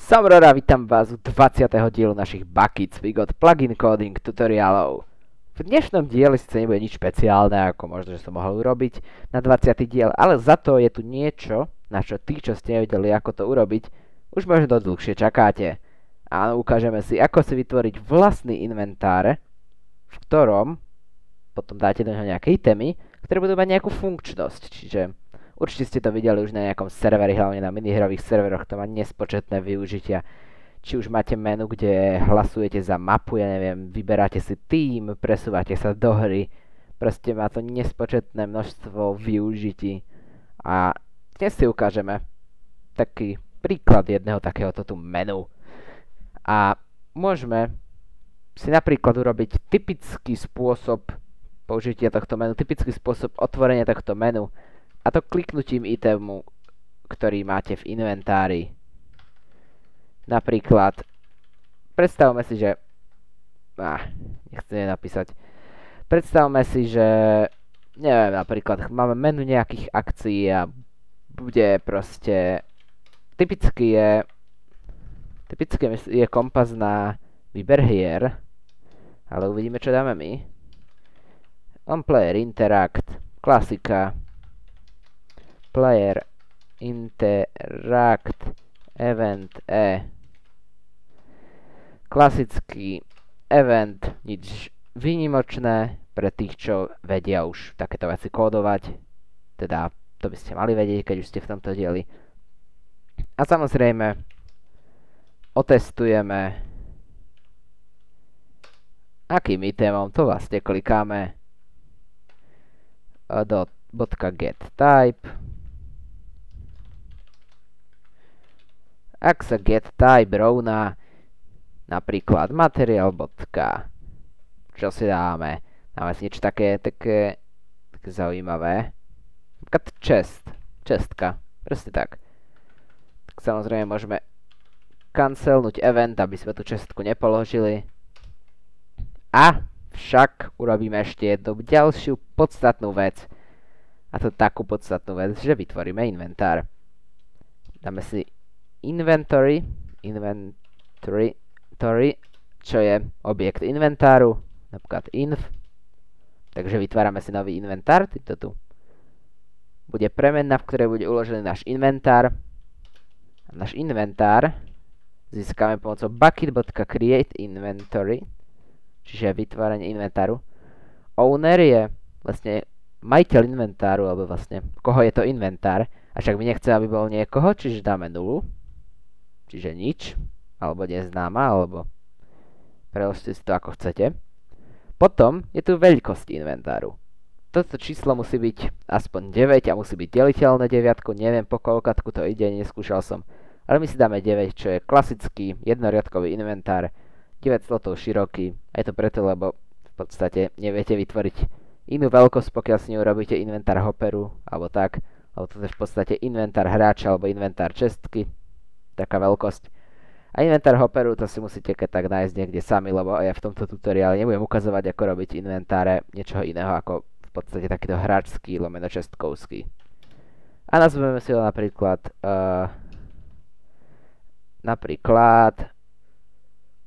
Som Rora, vítam vás u 20. dielu našich Buckets We Got Plugin Coding tutoriálov. V dnešnom dieli sice nebude nič špeciálne, ako možno, že som mohol urobiť na 20. diel, ale za to je tu niečo, na čo tí, čo ste nevedeli, ako to urobiť, už možno dlhšie čakáte. Áno, ukážeme si, ako si vytvoriť vlastný inventár, v ktorom potom dáte do neho nejaké itemy, ktoré budú mať nejakú funkčnosť, čiže určite ste to videli už na nejakom serveri, hlavne na minihrových serveroch, to má nespočetné využitia. Či už máte menu, kde hlasujete za mapu, ja neviem, vyberáte si tým, presúvate sa do hry. Proste má to nespočetné množstvo využití. A dnes si ukážeme taký príklad jedného takéhoto tu menu. A môžeme si napríklad urobiť typický spôsob použitia tohto menu, typický spôsob otvorenia tohto menu. A to kliknutím itemu, ktorý máte v inventári. Napríklad, predstavme si, že... nechcem napísať. Predstavme si, že... Neviem, napríklad máme menu nejakých akcií a bude proste... Typicky je kompas na výber hier, ale uvidíme, čo dáme my. On player interact, klasika, player interact event klasický event, nič výnimočné pre tých, čo vedia už takéto veci kódovať, teda to by ste mali vedieť, keď už ste v tomto dieli. A samozrejme otestujeme, akým itemom, to vlastne klikáme do .getType. Ak sa getType rovná napríklad materiál. Čo si dáme? Dáme si niečo také zaujímavé. Napríklad čestka. Presne tak. Tak samozrejme môžeme cancelnúť event, aby sme tú čestku nepoložili. A však urobíme ešte jednu ďalšiu podstatnú vec. A to takú podstatnú vec, že vytvoríme inventár. Dáme si inventory, čo je objekt inventáru, napríklad inv. Takže vytvárame si nový inventár, týmto tu. Bude premenna, v ktorej bude uložený náš inventár. A náš inventár získame pomocou bucket.createInventory, čiže vytváranie inventáru. Owner je vlastne majiteľ inventáru, alebo vlastne koho je to inventár. A však my nechceme, aby bol niekoho, čiže dáme nulu. Čiže nič, alebo neznáma, alebo preložte si to ako chcete. Potom je tu veľkosť inventáru. Toto číslo musí byť aspoň 9 a musí byť deliteľné 9, neviem po koľkatku to ide, neskúšal som. Ale my si dáme 9, čo je klasický jednoriadkový inventár, 9 slotov široký. A je to preto, lebo v podstate neviete vytvoriť inú veľkosť, pokiaľ si neurobíte inventár hopperu, alebo tak. Alebo toto je v podstate inventár hráča, alebo inventár čestky. Taká veľkosť. A inventár hopperu to si musíte keď tak nájsť niekde sami, lebo ja v tomto tutoriále nebudem ukazovať, ako robiť inventáre niečoho iného ako v podstate takýto hráčský lomeno čestkovský. A nazveme si ho napríklad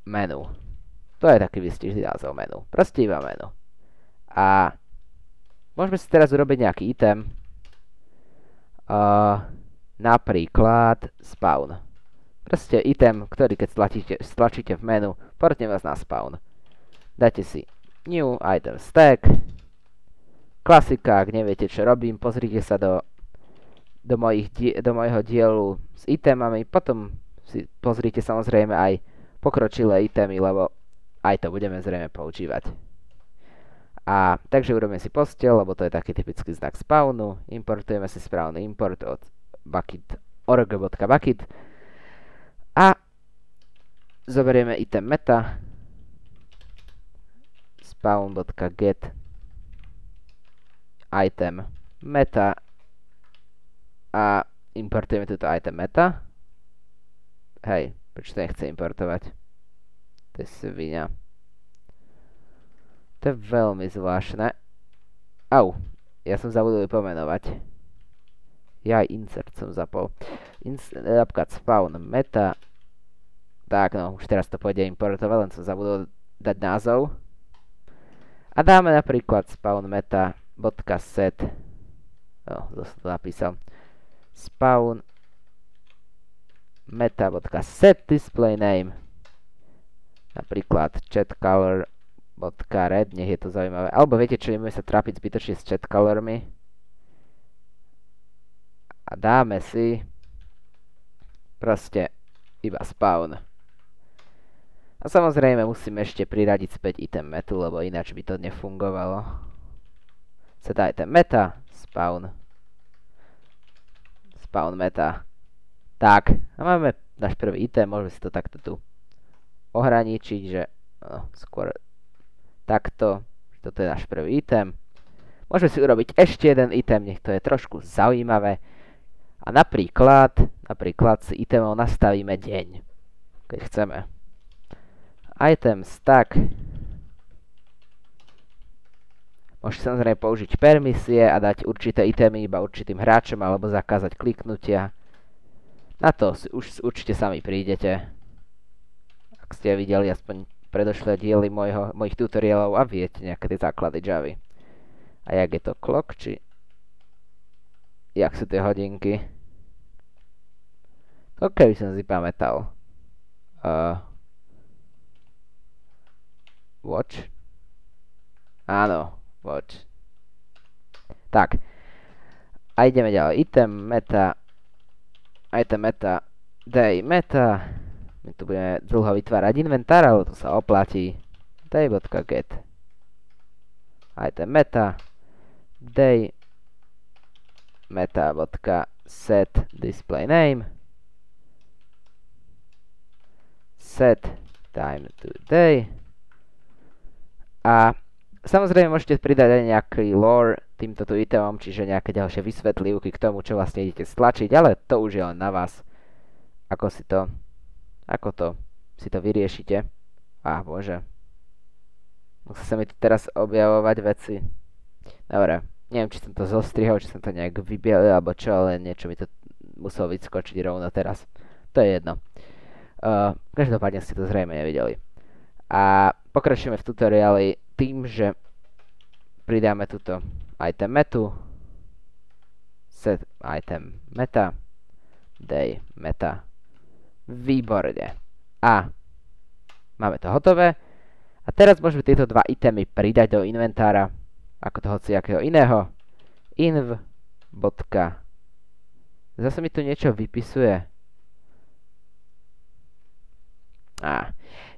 menu. To je taký výstižný názov menu. Proste iba menu. A môžeme si teraz urobiť nejaký item. Napríklad spawn. Proste item, ktorý keď stlačíte v menu, portne vás na spawn. Dajte si new item stack. Klasika, ak neviete čo robím, pozrite sa do mojho dielu s itemami, potom si pozrite samozrejme aj pokročilé itemy, lebo aj to budeme zrejme používať. A takže urobíme si posteľ, lebo to je taký typický znak spawnu. Importujeme si správny import od org.bucket. A zoberieme item meta spawn.get item meta a importujeme túto item meta. Hej, prečo to nechce importovať? To je svinia. To je veľmi zvláštne. Au, ja som zabudol pomenovať. Ja aj insert som zapol. Napríklad spawn meta Tak, no, už teraz to pôjde importovať, len som zabudol dať názov. A dáme napríklad spawn meta.set. Zase to napísal. Spawn meta.set display name. Napríklad chatcolor.red, nech je to zaujímavé. Alebo viete čo, ideme sa trápiť zbytočne s chatcolormi. A dáme si proste iba spawn. A samozrejme musíme ešte priradiť späť item metu, lebo ináč by to nefungovalo. Set item meta, spawn meta. Tak, a máme náš prvý item, môžeme si to takto tu ohraničiť, že skôr takto, toto je náš prvý item. Môžeme si urobiť ešte jeden item, nech to je trošku zaujímavé. A napríklad si itemov nastavíme deň, keď chceme. Item stack. Môžete samozrejme použiť permisie a dať určité itemy iba určitým hráčom alebo zakázať kliknutia. Na to už určite sami prídete. Ak ste videli aspoň predošlé diely mojich tutoriálov a viete nejaké tie základy Javy. A jak je to clock, či jak sú tie hodinky. OK, by som si pamätal. Watch. Áno, watch. Tak. A ideme ďalej. Item meta, day meta. My tu budeme dlho vytvárať inventár, ale to sa oplatí. Day.get. Item meta, day meta.set display name. Set time to day. A samozrejme môžete pridať aj nejaký lore týmto tu itemom, čiže nejaké ďalšie vysvetlivky k tomu, čo vlastne idete stlačiť, ale to už je len na vás, ako si to vyriešite. Bože. Musí sa mi tu teraz objavovať veci. Dobre, neviem, či som to zostrihol, či som to nejak vybielil, alebo čo, ale niečo mi to muselo vyskočiť rovno teraz. To je jedno. Každopádne ste to zrejme nevideli. A pokračujeme v tutoriáli tým, že pridáme túto item metu, set item meta, day meta. Výborne. A máme to hotové. A teraz môžeme tieto dva itemy pridať do inventára, ako to hociakého iného. Inv. Zase mi tu niečo vypisuje.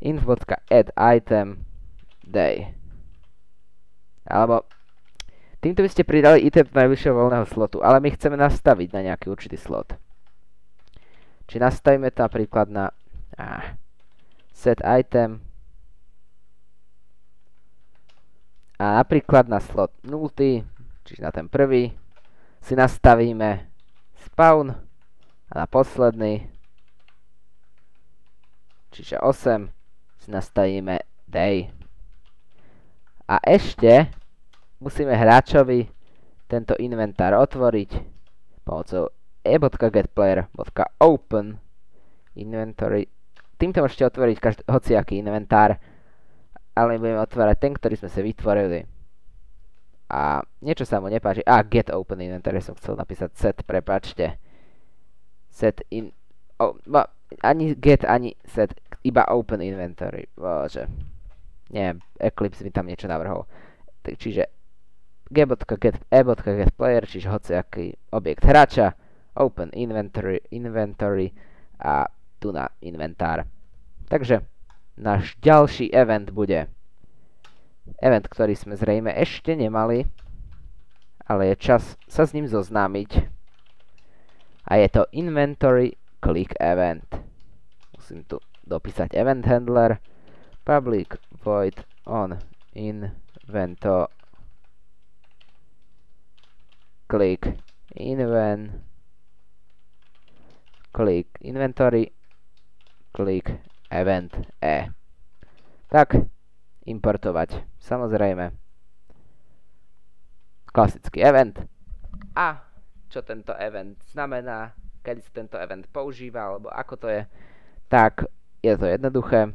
Inv.add item day. Alebo týmto by ste pridali item najvyššieho voľného slotu, ale my chceme nastaviť na nejaký určitý slot. Či nastavíme to napríklad na set item a napríklad na slot 0, čiže na ten prvý, si nastavíme spawn a na posledný, čiže 8, si nastavíme day. A ešte musíme hráčovi tento inventár otvoriť pomocou e.getPlayer.open inventory. Týmto môžete otvoriť hociaký inventár, ale my budeme otvárať ten, ktorý sme si vytvorili. A niečo sa mu nepáči. Get open inventory som chcel napísať set, prepáčte. Set in... ani get, ani set, iba open inventory. Bože. Neviem, Eclipse mi tam niečo navrhol. Čiže e.getPlayer, čiže hociaký objekt hráča, open inventory a tu na inventár. Takže náš ďalší event bude event, ktorý sme zrejme ešte nemali, ale je čas sa s ním zoznámiť. A je to inventory click event. Musím tu dopísať event handler public void on invento click inventory click event Tak, importovať. Samozrejme. Klasický event. A čo tento event znamená, kedy sa tento event používa, alebo ako to je, tak je to jednoduché.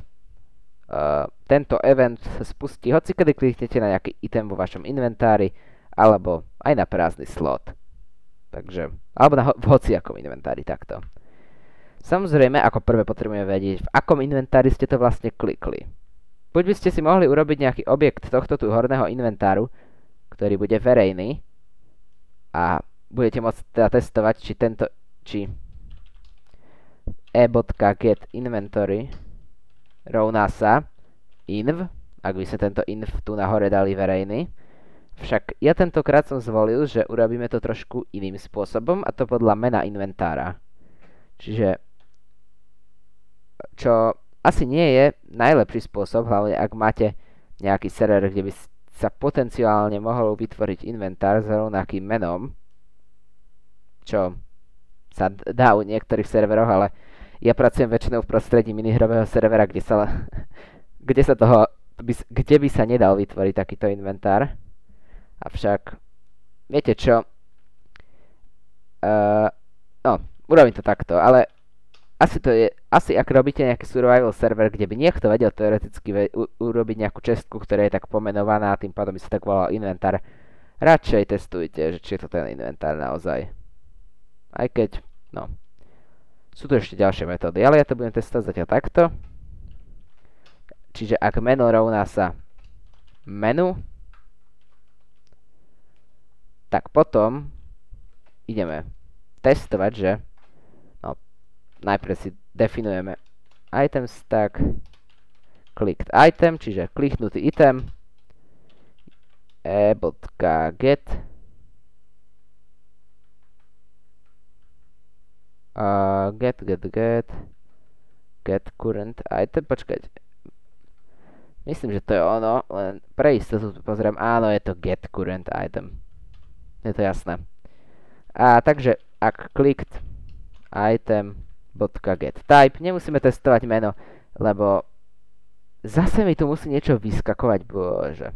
Tento event sa spustí hoci kedy kliknete na nejaký item vo vašom inventári alebo aj na prázdny slot. Takže, alebo v hociakom inventári takto. Samozrejme, ako prvé potrebujeme vedieť, v akom inventári ste to vlastne klikli. Buď by ste si mohli urobiť nejaký objekt tohto tu horného inventáru, ktorý bude verejný a budete môcť teda testovať, či e.getInventory rovná sa inv, ak by sme tento inv tu nahore dali verejný. Však ja tentokrát som zvolil, že urobíme to trošku iným spôsobom, a to podľa mena inventára. Čiže, čo asi nie je najlepší spôsob, hlavne ak máte nejaký server, kde by sa potenciálne mohol vytvoriť inventár s rovnakým menom, čo sa dá u niektorých serveroch, ale ja pracujem väčšinou v prostredí minihrového servera, kde by sa nedal vytvoriť takýto inventár. Avšak, viete čo? Urobím to takto, ale asi ak robíte nejaký survival server, kde by niekto vedel teoreticky urobiť nejakú čestku, ktorá je tak pomenovaná, a tým pádom by sa tak volal inventár, radšej testujte, že či je to ten inventár naozaj. Aj keď, sú tu ešte ďalšie metódy, ale ja to budem testovať zatiaľ takto. Čiže ak meno rovná sa menu, tak potom ideme testovať, že najprv si definujeme item stack, clicked item, čiže kliknutý item, e.get get current item, počkajte. Myslím, že to je ono, len pre istotu pozriem, áno, je to get current item. Je to jasné. A takže, ak clicked item.get type, nemusíme testovať meno, lebo zase mi tu musí niečo vyskakovať, bože.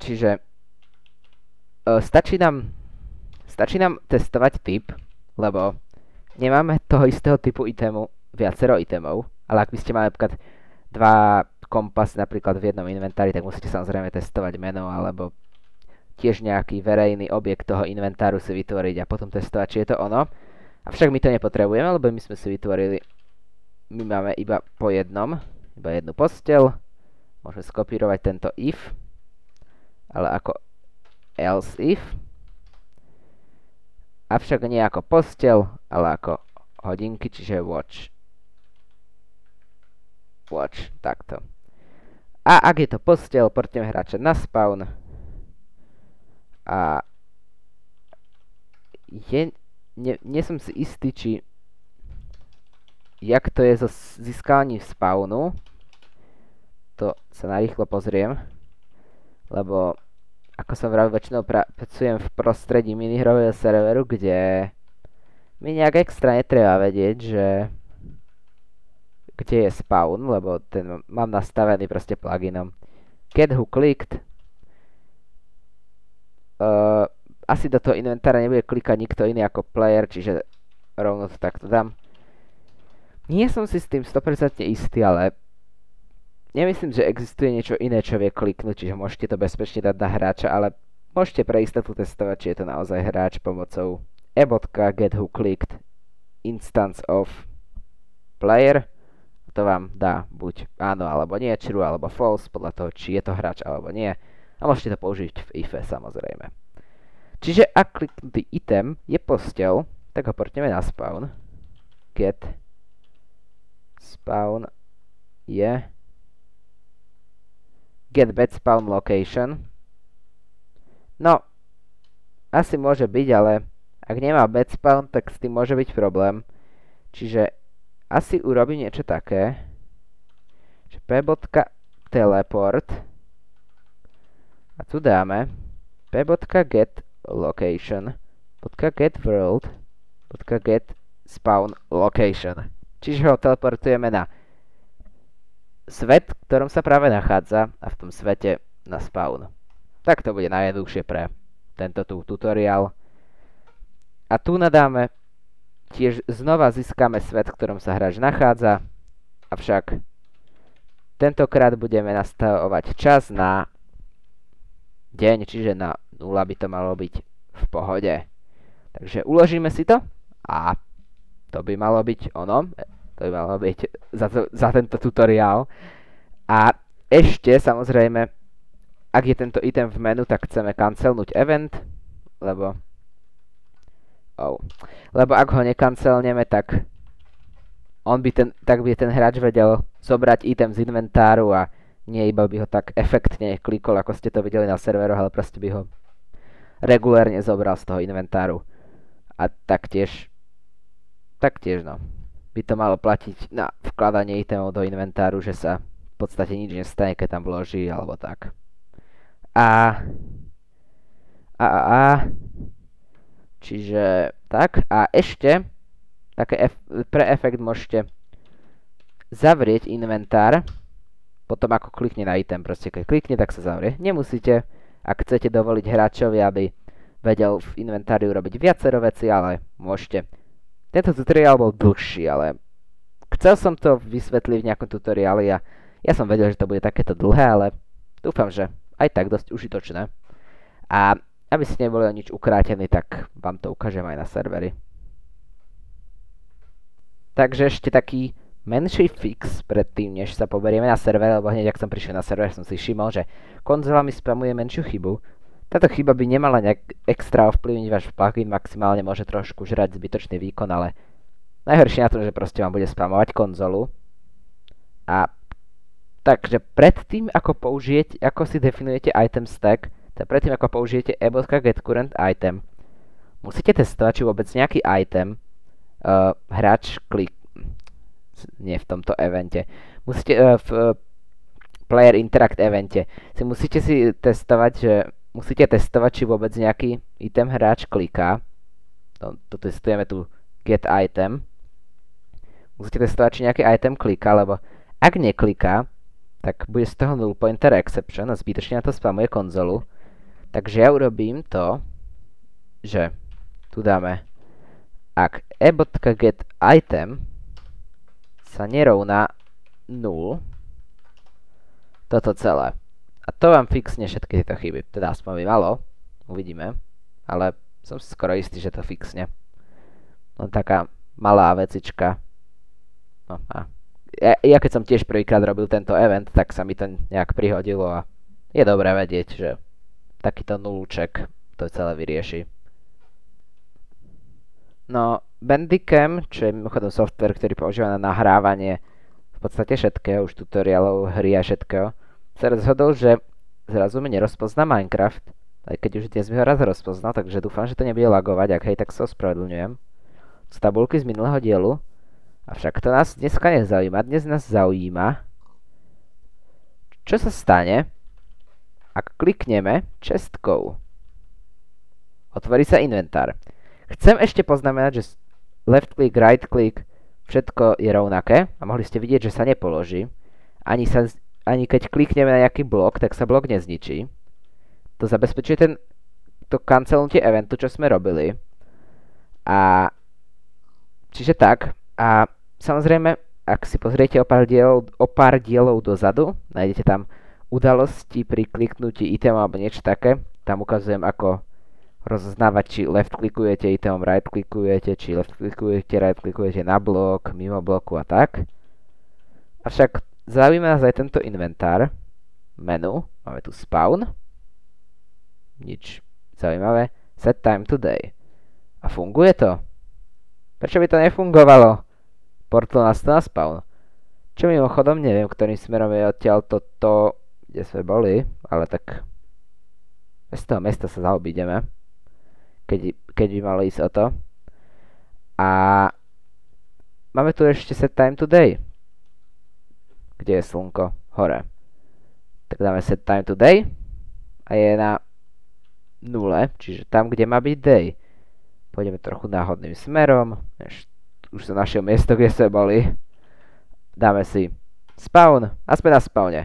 Čiže stačí nám testovať typ, lebo nemáme toho istého typu itemu viacero itemov, ale ak by ste mali napríklad dva kompas napríklad v jednom inventári, tak musíte samozrejme testovať meno alebo tiež nejaký verejný objekt toho inventáru si vytvoriť a potom testovať, či je to ono. Avšak my to nepotrebujeme, lebo my sme si vytvorili, my máme iba jednu posteľ, môžeme skopírovať tento if, ale ako else if, avšak nie ako posteľ, ale ako hodinky, čiže watch, takto. A ak je to posteľ, portneme hráča na spawn a nie som si istý, jak to je so získaním spawnu. To sa narýchlo pozriem, lebo ako som vravel, väčšinou pracujem v prostredí minihrového serveru, kde mi nejak extra netreba vedieť, že kde je spawn, lebo ten mám nastavený proste pluginom. Get who clicked. Asi do toho inventára nebude klikať nikto iný ako player, čiže rovno to takto dám. Nie som si s tým 100% istý, ale nemyslím, že existuje niečo iné, čo vie kliknúť, čiže môžete to bezpečne dať na hráča, ale môžete pre istotu testovať, či je to naozaj hráč pomocou e.getWhoClicked instance of player. To vám dá buď áno alebo nie, true alebo false, podľa toho, či je to hráč alebo nie. A môžete to použiť v ife samozrejme. Čiže ak kliknutý item je posteľ, tak ho portneme na spawn. Get spawn je get bed spawn location. No, asi môže byť, ale ak nemá bed spawn, tak s tým môže byť problém. Čiže asi urobím niečo také, že p.teleport a tu dáme p.getLocation.getWorld.getSpawnLocation. Čiže ho teleportujeme na svet, v ktorom sa práve nachádza a v tom svete na spawn. Tak to bude najjednoduchšie pre tento tutoriál. A tu nadáme tiež znova získame svet, v ktorom sa hráč nachádza, avšak tentokrát budeme nastavovať čas na deň, čiže na 0 by to malo byť v pohode. Takže uložíme si to a to by malo byť ono. To by malo byť za tento tutoriál. A ešte samozrejme, ak je tento item v menu, tak chceme cancelnúť event, lebo ak ho nekancelneme, tak by ten hráč vedel zobrať item z inventáru a nie iba by ho tak efektne klikol, ako ste to videli na serveroch, ale proste by ho regulérne zobral z toho inventáru. A taktiež no, by to malo platiť na vkladanie itemov do inventáru, že sa v podstate nič nestane, keď tam vloží, alebo tak. Čiže tak. A ešte pre efekt môžete zavrieť inventár potom ako klikne na item. Proste keď klikne, tak sa zavrie. Nemusíte, ak chcete dovoliť hráčovi, aby vedel v inventáriu robiť viacero veci, ale môžete. Tento tutoriál bol dlhší, ale chcel som to vysvetliť v nejakom tutoriáli a ja som vedel, že to bude takéto dlhé, ale dúfam, že aj tak dosť užitočné. A aby ste neboli o nič ukrátení, tak vám to ukážem aj na serveri. Takže ešte taký menší fix predtým, než sa poberieme na server, lebo hneď ak som prišiel na server, som si všimol, že konzola mi spamuje menšiu chybu. Táto chyba by nemala nejak extra ovplyvniť váš plugin, maximálne môže trošku žrať zbytočný výkon, ale najhoršie na tom, že proste vám bude spamovať konzolu. A takže predtým, ako si definujete item stack, teda predtým, ako použijete e.getCurrentItem, musíte testovať, či vôbec nejaký item hráč nie v tomto evente. Musíte v Player Interact evente musíte testovať, či vôbec nejaký item hráč kliká. To testujeme tu get item. Musíte testovať, či nejaký item kliká, lebo ak nekliká, tak bude z toho null pointer exception a zbytočne na to spamuje konzolu. Takže ja urobím to, že tu dáme ak e.getItem sa nerovná 0, toto celé. A to vám fixne všetky tieto chyby. Teda aspoň by malo, uvidíme, ale som si skoro istý, že to fixne. No taká malá vecička. No a ja keď som tiež prvýkrát robil tento event, tak sa mi to nejak prihodilo a je dobré vedieť, že takýto nulček to celé vyrieši. No, Bandicam, čo je mimochodom software, ktorý používa na nahrávanie v podstate všetkého, už tutoriálov, hry a všetkého, sa rozhodol, že zrazu mi nerozpozná Minecraft, aj keď už dnes mi ho raz rozpoznal, takže dúfam, že to nebude lagovať, ak hej, tak sa ospravedlňujem. Z tabulky z minulého dielu, avšak to nás dneska nezaujíma, dnes nás zaujíma, čo sa stane, ak klikneme čestkou. Otvorí sa inventár. Chcem ešte poznamenať, že left click, right click, všetko je rovnaké a mohli ste vidieť, že sa nepoloží. Ani keď klikneme na nejaký blok, tak sa blok nezničí. To zabezpečuje to cancelnutie eventu, čo sme robili. A čiže tak. A samozrejme, ak si pozriete o pár dielov dozadu, nájdete tam udalosti pri kliknutí itemu alebo niečo také. Tam ukazujem, ako rozoznávať, či left klikujete itemom, right klikujete, či left klikujete, right klikujete na blok, mimo bloku a tak. Avšak zaujíma nás aj tento inventár. Menu, máme tu spawn. Nič zaujímavé. Set time today. A funguje to? Prečo by to nefungovalo? Portal nás to na spawn. Čo mimochodom neviem, ktorým smerom je odtiaľ toto, kde sme boli, ale tak bez toho mesta sa zaobídeme. Keď by malo ísť o to. A máme tu ešte set time today. Kde je slnko? Hore. Tak dáme set time today a je na 0, čiže tam, kde má byť day. Pôjdeme trochu náhodným smerom. Už som našiel miesto, kde sme boli. Dáme si spawn a sme na spawne.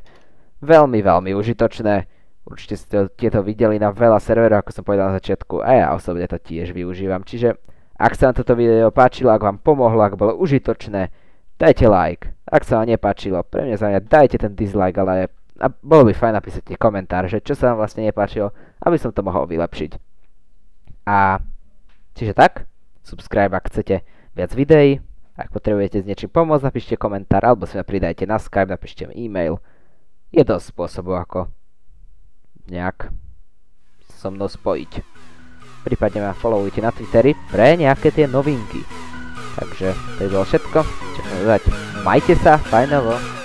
Veľmi, veľmi užitočné. Určite ste to videli na veľa serverov, ako som povedal na začiatku, a ja osobne to tiež využívam. Čiže Ak sa vám toto video páčilo, ak vám pomohlo, ak bolo užitočné, dajte like. Ak sa vám nepáčilo, pre mňa zaujímavé, dajte ten dislike, ale a bolo by fajn napísať komentár, že čo sa vám vlastne nepáčilo, aby som to mohol vylepšiť. A čiže tak, subscribe, ak chcete viac videí. Ak potrebujete s niečím pomôcť, napíšte komentár, alebo si ma pridajte na Skype, napíšte mi e-mail. Je dosť spôsobov, ako nejak so mnou spojiť. Prípadne ma followujte na Twitteri pre nejaké tie novinky. Takže to je bolo všetko. Čo chcem dodať. Majte sa, fajnovo.